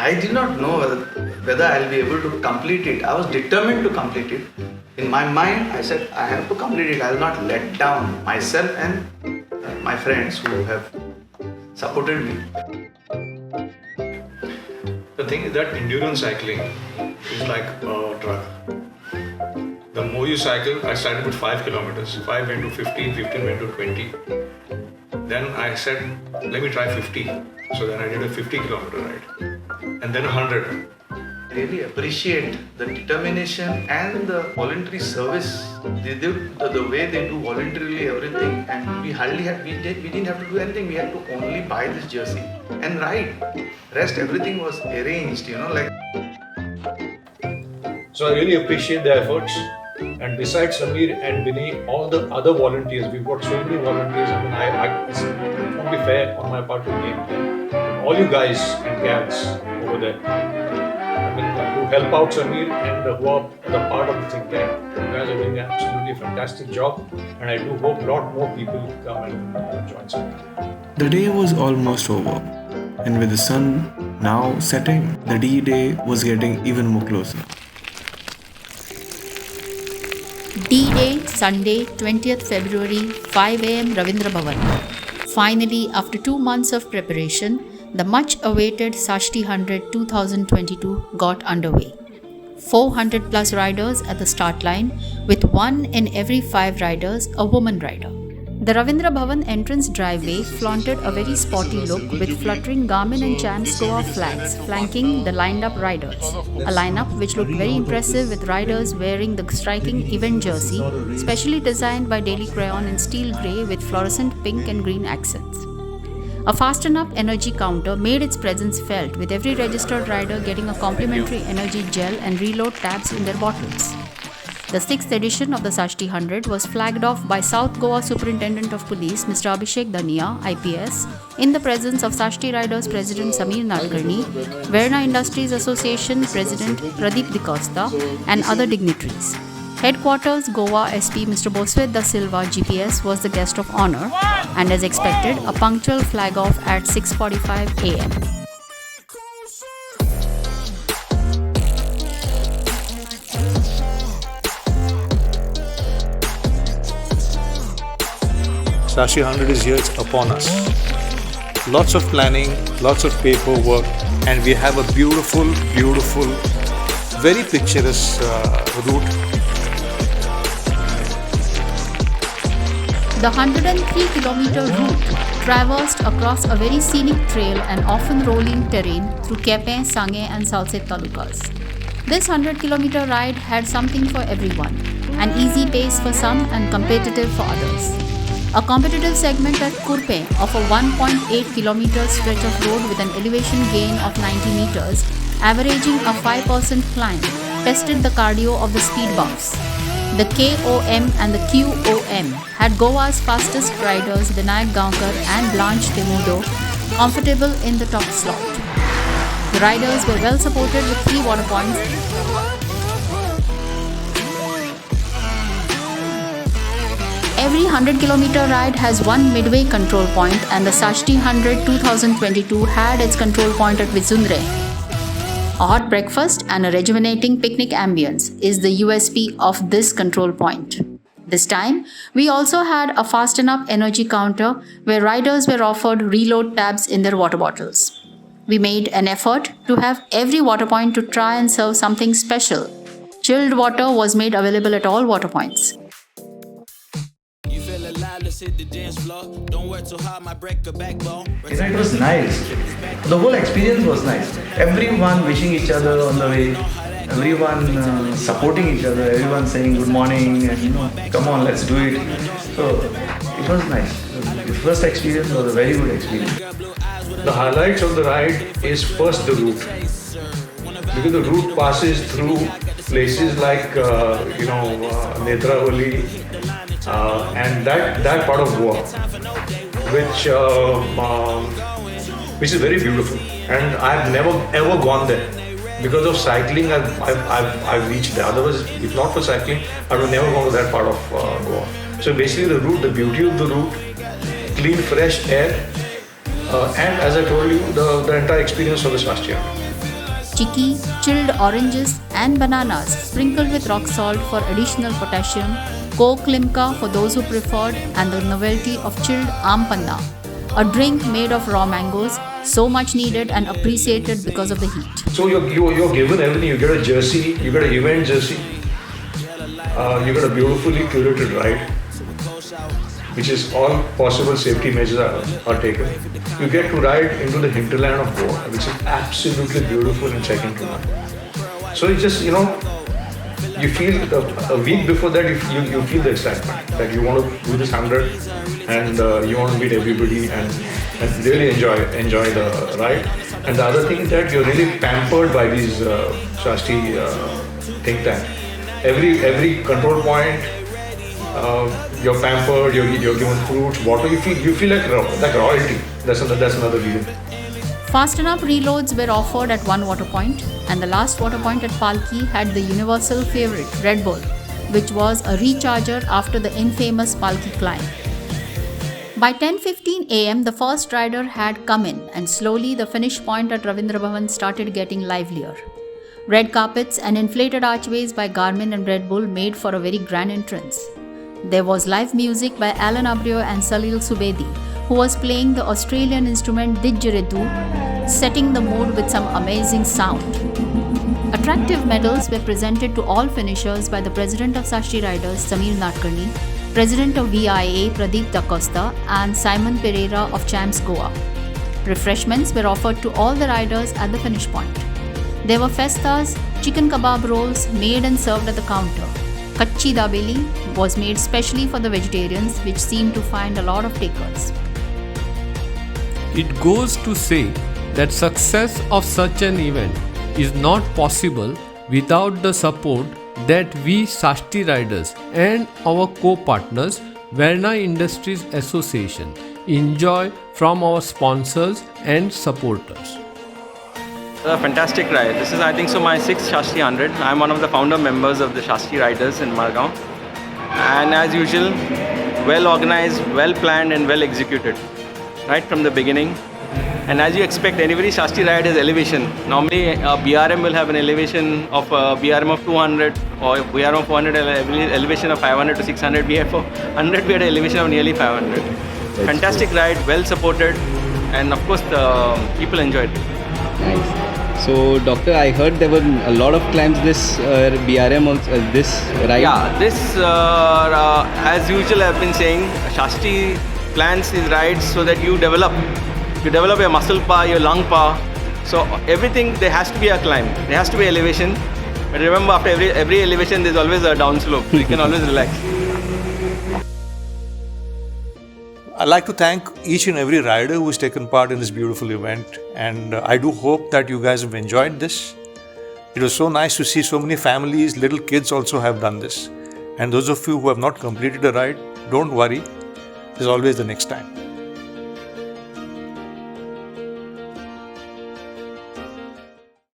I did not know whether I'll be able to complete it. I was determined to complete it. In my mind, I said, I have to complete it. I'll not let down myself and my friends who have supported me. The thing is that endurance cycling is like a drug. The more you cycle, I started with 5 kilometers. 5 went to 15, 15 went to 20. Then I said, let me try 50. So then I did a 50 kilometer ride. And then 100. I really appreciate the determination and the voluntary service. They did the way they do voluntarily everything, and we didn't have to do anything. We had to only buy this jersey and ride. Rest everything was arranged, like. So I really appreciate the efforts. And besides Samir and Vinny, all the other volunteers, we've got so many volunteers. I mean, it won't be fair on my part to name them. All you guys and gals over there, I mean, who help out Samir and who are the part of the think tank. You guys are doing an absolutely fantastic job, and I do hope a lot more people come and join Samir. The day was almost over, and with the sun now setting, the D-Day was getting even more closer. D-Day, Sunday, 20th February, 5 am, Ravindra Bhavan. Finally, after 2 months of preparation, the much-awaited Xaxti 100 2022 got underway. 400 plus riders at the start line, with 1 in every 5 riders a woman rider. The Ravindra Bhavan entrance driveway flaunted a very sporty look with fluttering Garmin and Champs Goa flags flanking the lined-up riders. A lineup which looked very impressive with riders wearing the striking event jersey, specially designed by Daily Crayon in steel grey with fluorescent pink and green accents. A Fasten Up energy counter made its presence felt, with every registered rider getting a complimentary energy gel and reload tabs in their bottles. The 6th edition of the Xaxti 100 was flagged off by South Goa Superintendent of Police Mr. Abhishek Dania, IPS, in the presence of Xaxti Riders President Sameer Nadkarni, Verna Industries Association President Pradeep Dicosta, and other dignitaries. Headquarters Goa SP Mr. Boswet Da Silva GPS was the guest of honor, and as expected, a punctual flag off at 6:45 am. Xaxti 100 is here, it's upon us. Lots of planning, lots of paperwork, and we have a beautiful, very picturesque route. The 103-kilometer route traversed across a very scenic trail and often rolling terrain through Kepe, Sange and Salset talukas. This 100-kilometer ride had something for everyone, an easy pace for some and competitive for others. A competitive segment at Kurpe of a 1.8 kilometer stretch of road with an elevation gain of 90 meters, averaging a 5% climb, tested the cardio of the speed bumps. The KOM and the QOM had Goa's fastest riders Vinayak Gaonkar and Blanche Temudo comfortable in the top slot. The riders were well supported with 3 water points. Every 100-kilometer ride has one midway control point, and the Xaxti 100 2022 had its control point at Vizundre. A hot breakfast and a rejuvenating picnic ambience is the USP of this control point. This time, we also had a Fasten Up energy counter where riders were offered reload tabs in their water bottles. We made an effort to have every water point to try and serve something special. Chilled water was made available at all water points. It was nice. The whole experience was nice. Everyone wishing each other on the way, everyone supporting each other, everyone saying good morning and come on, let's do it. So it was nice. The first experience was a very good experience. The highlights of the ride is first the route, because the route passes through places like Netravali and that part of Goa, which is very beautiful. And I've never ever gone there. Because of cycling, I've reached there. Otherwise, if not for cycling, I would never gone to that part of Goa. So basically, the route, the beauty of the route, clean, fresh air, and as I told you, the entire experience of the Xaxti 100. Chicky, chilled oranges and bananas sprinkled with rock salt for additional potassium, Coke Limca for those who preferred, and the novelty of chilled Aam Panna, a drink made of raw mangoes, so much needed and appreciated because of the heat. So you're given everything. You get a jersey, you get an event jersey, you get a beautifully curated ride, which is all possible safety measures are taken. You get to ride into the hinterland of Goa, which is absolutely beautiful and second to none. So it's just, you feel a week before that, you feel the excitement that you want to do this 100 and you want to meet everybody and really enjoy the ride. And the other thing is that you're really pampered by these Xaxti think tank. Every control point, you're pampered, you're given fruits, water. You feel like royalty. That's another reason. Fast enough reloads were offered at one water point, and the last water point at Palki had the universal favorite, Red Bull, which was a recharger after the infamous Palki climb. By 10:15 am, the first rider had come in, and slowly the finish point at Ravindra Bhavan started getting livelier. Red carpets and inflated archways by Garmin and Red Bull made for a very grand entrance. There was live music by Alan Abreu and Salil Subedi, who was playing the Australian instrument Didgeridoo, setting the mood with some amazing sound. Attractive medals were presented to all finishers by the President of Xaxti Riders, Sameer Nadkarni, President of VIA, Pradeep Da Costa, and Simon Pereira of Champs Goa. Refreshments were offered to all the riders at the finish point. There were festas, chicken kebab rolls made and served at the counter. Kachi dabeli was made specially for the vegetarians, which seemed to find a lot of takers. It goes to say that success of such an event is not possible without the support that we Xaxti Riders and our co-partners Verna Industries Association enjoy from our sponsors and supporters. A fantastic ride. This is, I think, my sixth Xaxti 100. I'm one of the founder members of the Xaxti Riders in Margao. And as usual, well organized, well planned and well executed. Right from the beginning. And as you expect, every Xaxti ride is elevation. Normally, a BRM will have an elevation of BRM of 200 or BRM of 400, elevation of 500 to 600. We have for 100, we had an elevation of nearly 500. Fantastic ride, well supported, and of course, the people enjoyed it. Nice. So, Doctor, I heard there were a lot of climbs this BRM also, this ride. Yeah, this, as usual, I've been saying, Xaxti plans these rides so that you develop your muscle power, your lung power. So everything, there has to be a climb, there has to be elevation. But remember, after every elevation, there's always a downslope. So you can always relax. I'd like to thank each and every rider who has taken part in this beautiful event, and I do hope that you guys have enjoyed this. It was so nice to see so many families, little kids also have done this. And those of you who have not completed a ride, don't worry, there's always the next time.